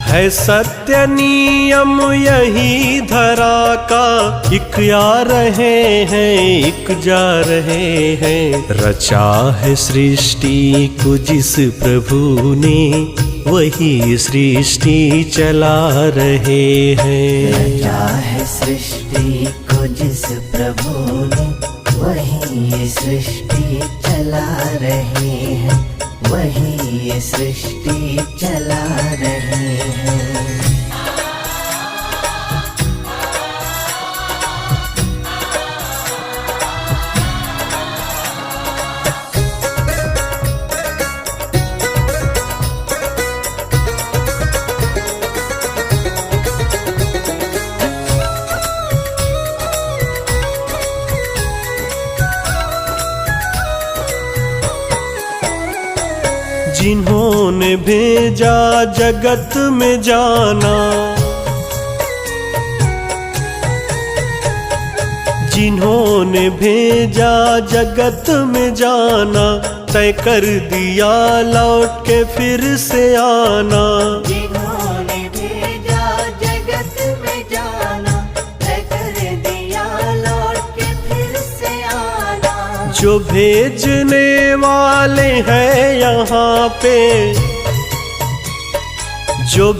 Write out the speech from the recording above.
है सत्य नियम यही धरा का, एक आ रहे हैं एक जा रहे हैं। रचा है सृष्टि को जिस प्रभु ने, वही सृष्टि चला रहे हैं। रचा है सृष्टि को जिस प्रभु ने, वही सृष्टि चला रहे हैं, वही सृष्टि चला रहे हैं। जिन्होंने भेजा जगत में जाना, जिन्होंने भेजा जगत में जाना, तय कर दिया लौट के फिर से आना। जिन्होंने भेजा जगत में जाना, तय कर दिया लौट के फिर से आना। जो भेजने वाले हैं यहाँ पे, जो